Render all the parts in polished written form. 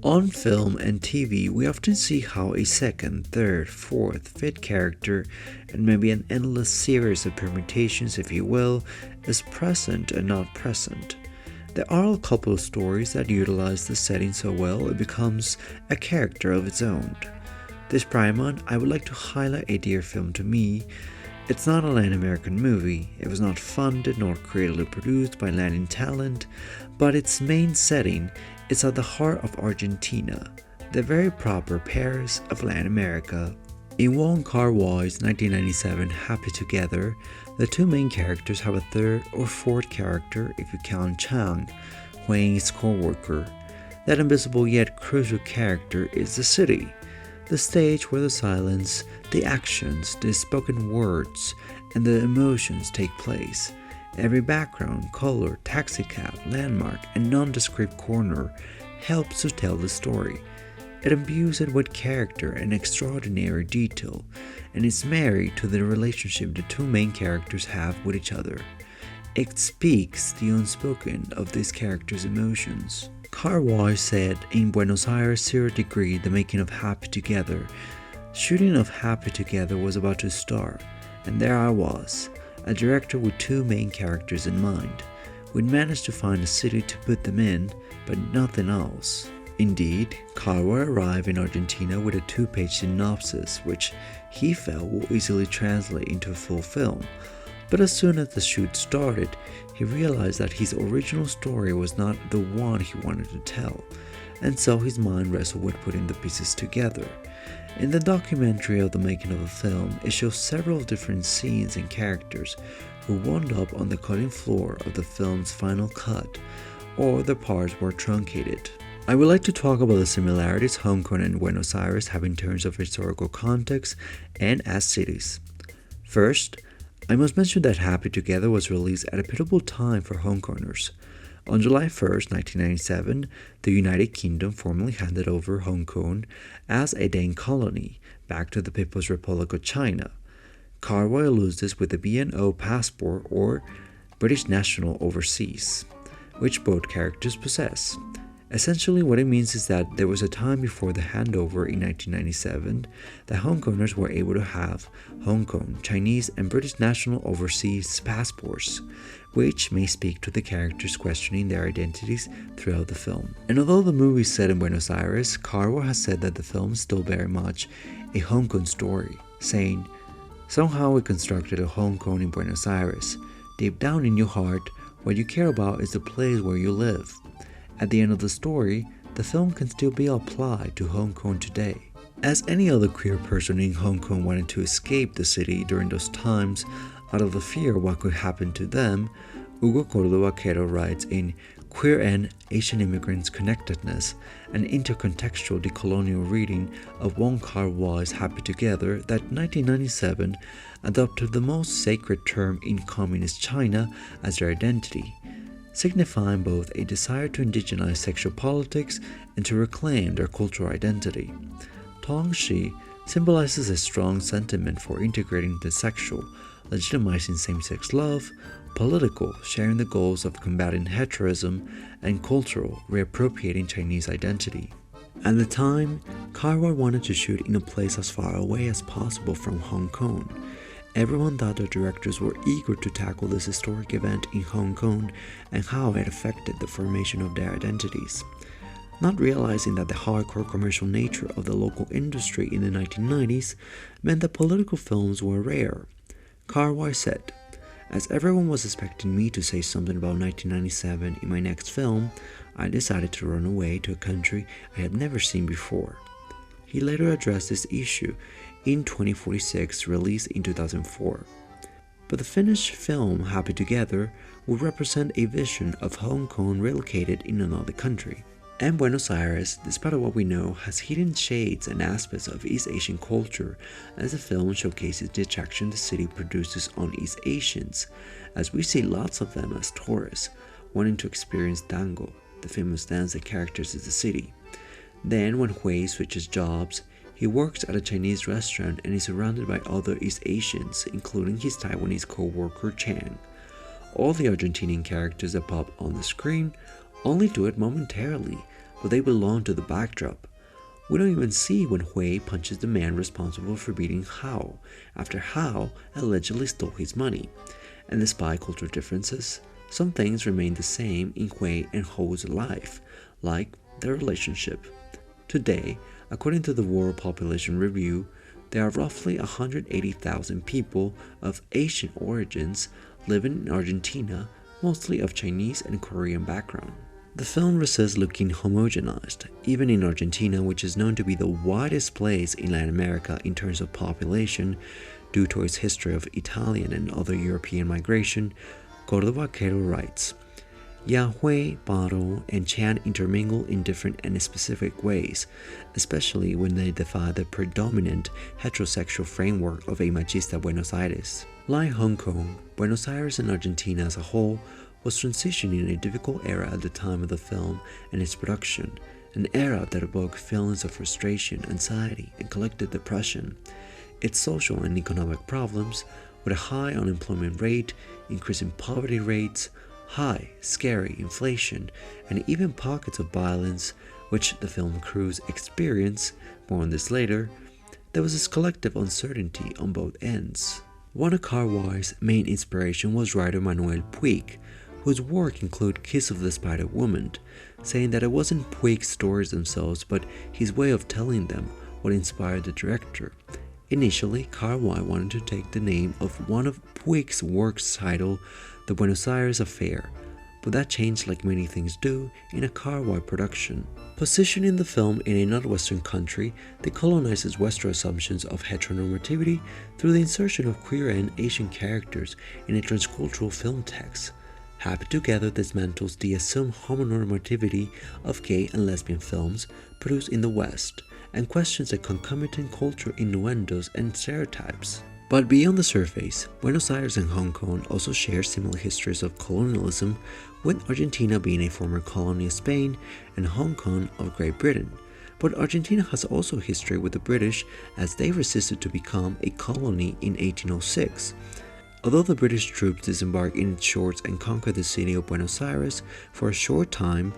On film and TV, we often see how a second, third, fourth, fifth character, and maybe an endless series of permutations, if you will, is present and not present. There are a couple of stories that utilize the setting so well it becomes a character of its own. This prime month, I would like to highlight a dear film to me. It's not a Latin American movie, it was not funded nor creatively produced by Latin talent, but its main setting is at the heart of Argentina, the very proper Paris of Latin America. In Wong Kar-wai's 1997 Happy Together, the two main characters have a third or fourth character if you count Chang, Huang's co-worker. That invisible yet crucial character is the city, the stage where the silence, the actions, the spoken words, and the emotions take place. Every background, color, taxicab, landmark, and nondescript corner helps to tell the story. It imbues it with character and extraordinary detail, and is married to the relationship the two main characters have with each other. It speaks the unspoken of these characters' emotions. Kar-wai said in Buenos Aires 0 Degree, the making of Happy Together, shooting of Happy Together was about to start, and there I was, a director with two main characters in mind. We'd managed to find a city to put them in, but nothing else. Indeed, Kar-wai arrived in Argentina with a 2-page synopsis, which he felt would easily translate into a full film. But as soon as the shoot started, he realized that his original story was not the one he wanted to tell, and so his mind wrestled with putting the pieces together. In the documentary of the making of the film, it shows several different scenes and characters who wound up on the cutting floor of the film's final cut, or the parts were truncated. I would like to talk about the similarities Hong Kong and Buenos Aires have in terms of historical context and as cities. First, I must mention that Happy Together was released at a pivotal time for Hong Kongers. On July 1st, 1997, the United Kingdom formally handed over Hong Kong as a Dane colony back to the People's Republic of China. Kar-wai alludes this with the BNO passport, or British National Overseas, which both characters possess. Essentially, what it means is that there was a time before the handover in 1997 that Hong Kongers were able to have Hong Kong, Chinese, and British National Overseas passports, which may speak to the characters questioning their identities throughout the film. And although the movie is set in Buenos Aires, Kar-wai has said that the film is still very much a Hong Kong story, saying, "Somehow we constructed a Hong Kong in Buenos Aires. Deep down in your heart, what you care about is the place where you live." At the end of the story, the film can still be applied to Hong Kong today. As any other queer person in Hong Kong wanted to escape the city during those times out of the fear of what could happen to them, Hugo Córdoba writes in Queer and Asian Immigrants' Connectedness, an intercontextual decolonial reading of Wong Kar-wai's Happy Together, that 1997 adopted the most sacred term in communist China as their identity, signifying both a desire to indigenize sexual politics and to reclaim their cultural identity. Tongxi symbolizes a strong sentiment for integrating the sexual, legitimizing same-sex love, political, sharing the goals of combating heteroism, and cultural, reappropriating Chinese identity. At the time, Kar-wai wanted to shoot in a place as far away as possible from Hong Kong. Everyone thought the directors were eager to tackle this historic event in Hong Kong and how it affected the formation of their identities. Not realizing that the hardcore commercial nature of the local industry in the 1990s meant that political films were rare. Kar-wai said, "As everyone was expecting me to say something about 1997 in my next film, I decided to run away to a country I had never seen before." He later addressed this issue in 2046, released in 2004. But the finished film, Happy Together, would represent a vision of Hong Kong relocated in another country. And Buenos Aires, despite what we know, has hidden shades and aspects of East Asian culture, as the film showcases the attraction the city produces on East Asians, as we see lots of them as tourists, wanting to experience tango, the famous dance that characterizes the city. Then, when Hui switches jobs, he works at a Chinese restaurant and is surrounded by other East Asians, including his Taiwanese co-worker Chang. All the Argentinian characters that pop on the screen only do it momentarily, but they belong to the backdrop. We don't even see when Hui punches the man responsible for beating Hao, after Hao allegedly stole his money. And despite cultural differences, some things remain the same in Hui and Ho's life, like their relationship. Today, according to the World Population Review, there are roughly 180,000 people of Asian origins living in Argentina, mostly of Chinese and Korean background. The film resists looking homogenized, even in Argentina, which is known to be the widest place in Latin America in terms of population due to its history of Italian and other European migration. Vaquero writes, Hui, Baro, and Chan intermingle in different and specific ways, especially when they defy the predominant heterosexual framework of a machista Buenos Aires. Like Hong Kong, Buenos Aires and Argentina as a whole was transitioning in a difficult era at the time of the film and its production, an era that evoked feelings of frustration, anxiety, and collective depression. Its social and economic problems, with a high unemployment rate, increasing poverty rates, high, scary inflation, and even pockets of violence, which the film crews experience, more on this later, there was this collective uncertainty on both ends. Wong Kar-wai's main inspiration was writer Manuel Puig, whose work included Kiss of the Spider Woman, saying that it wasn't Puig's stories themselves, but his way of telling them what inspired the director. Initially, Kar-wai wanted to take the name of one of Puig's works titled The Buenos Aires Affair, but that changed like many things do in a Kar-wai production. Positioning the film in a not-Western country, they colonizes Western assumptions of heteronormativity through the insertion of queer and Asian characters in a transcultural film text. Happy Together dismantles the assumed homonormativity of gay and lesbian films produced in the West, and questions the concomitant cultural innuendos and stereotypes. But beyond the surface, Buenos Aires and Hong Kong also share similar histories of colonialism, with Argentina being a former colony of Spain and Hong Kong of Great Britain. But Argentina has also history with the British, as they resisted to become a colony in 1806. Although the British troops disembarked in its shores and conquered the city of Buenos Aires for a short time,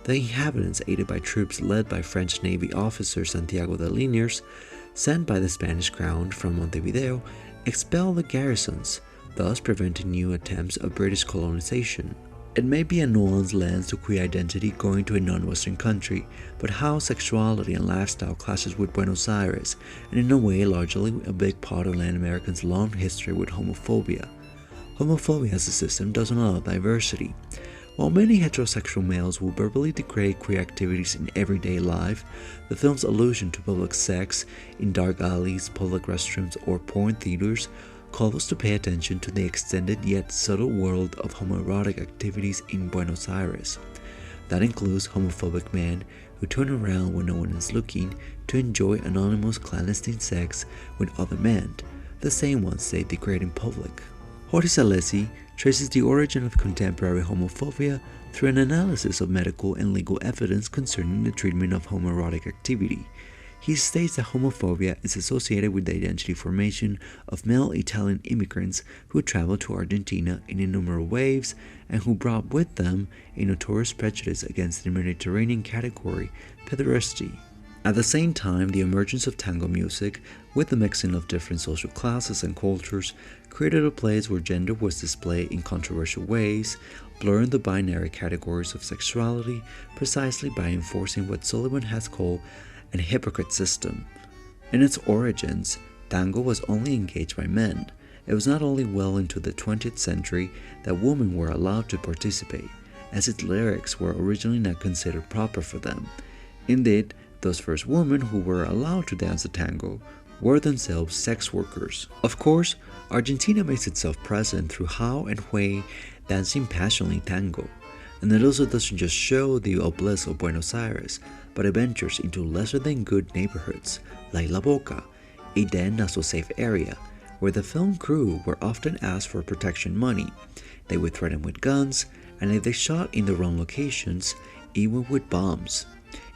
the inhabitants, aided by troops led by French Navy officer Santiago de Liniers, sent by the Spanish crown from Montevideo, expelled the garrisons, thus preventing new attempts of British colonization. It may be a nuanced lens to queer identity going to a non-Western country, but how sexuality and lifestyle clashes with Buenos Aires, and in a way largely a big part of Latin Americans' long history with homophobia. Homophobia as a system doesn't allow diversity. While many heterosexual males will verbally degrade queer activities in everyday life, the film's allusion to public sex in dark alleys, public restrooms, or porn theaters call us to pay attention to the extended yet subtle world of homoerotic activities in Buenos Aires. That includes homophobic men who turn around when no one is looking to enjoy anonymous clandestine sex with other men, the same ones they degrade in public. Jorge Salesi traces the origin of contemporary homophobia through an analysis of medical and legal evidence concerning the treatment of homoerotic activity. He states that homophobia is associated with the identity formation of male Italian immigrants who traveled to Argentina in innumerable waves and who brought with them a notorious prejudice against the Mediterranean category, pederasty. At the same time, the emergence of tango music, with the mixing of different social classes and cultures, created a place where gender was displayed in controversial ways, blurring the binary categories of sexuality precisely by enforcing what Sullivan has called an hypocrite system. In its origins, tango was only engaged by men. It was not only well into the 20th century that women were allowed to participate, as its lyrics were originally not considered proper for them. Indeed, those first women who were allowed to dance the tango were themselves sex workers. Of course, Argentina makes itself present through Hao and Hui dancing passionately tango, and it also doesn't just show the bliss of Buenos Aires, but it ventures into lesser-than-good neighborhoods like La Boca, a then not-so-safe area, where the film crew were often asked for protection money. They would threaten with guns, and if they shot in the wrong locations, even with bombs.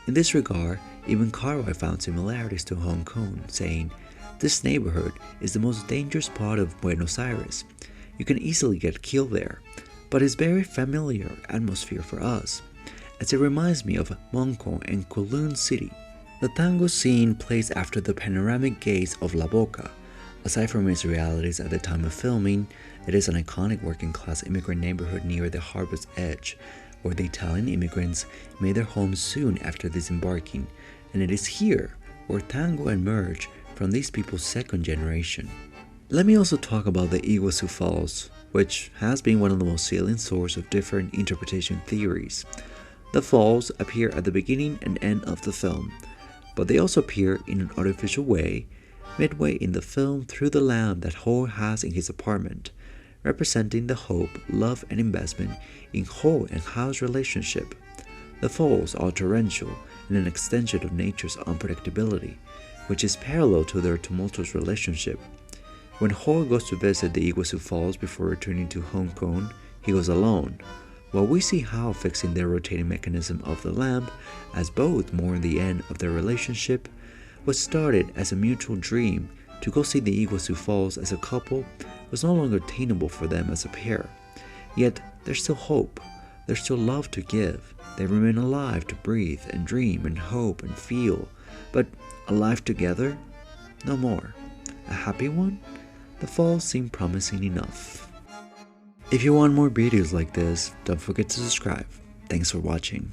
In this regard, even Kar-wai found similarities to Hong Kong, saying, "This neighborhood is the most dangerous part of Buenos Aires. You can easily get killed there, but it's very familiar atmosphere for us." as it reminds me of Moncton and Kowloon City. The tango scene plays after the panoramic gaze of La Boca. Aside from its realities at the time of filming, it is an iconic working-class immigrant neighborhood near the harbor's edge, where the Italian immigrants made their homes soon after disembarking, and it is here where tango emerged from these people's second generation. Let me also talk about the Iguazú Falls, which has been one of the most salient sources of different interpretation theories. The falls appear at the beginning and end of the film, but they also appear in an artificial way midway in the film through the lamp that Ho has in his apartment, representing the hope, love, and investment in Ho and Hao's relationship. The falls are torrential and an extension of nature's unpredictability, which is parallel to their tumultuous relationship. When Ho goes to visit the Iguazú Falls before returning to Hong Kong, he goes alone, while we see Hao fixing the rotating mechanism of the lamp as both mourn the end of their relationship. What started as a mutual dream to go see the Iguazú Falls as a couple was no longer attainable for them as a pair. Yet there's still hope, there's still love to give. They remain alive to breathe and dream and hope and feel, but alive together? No more. A happy one? The falls seem promising enough. If you want more videos like this, don't forget to subscribe. Thanks for watching.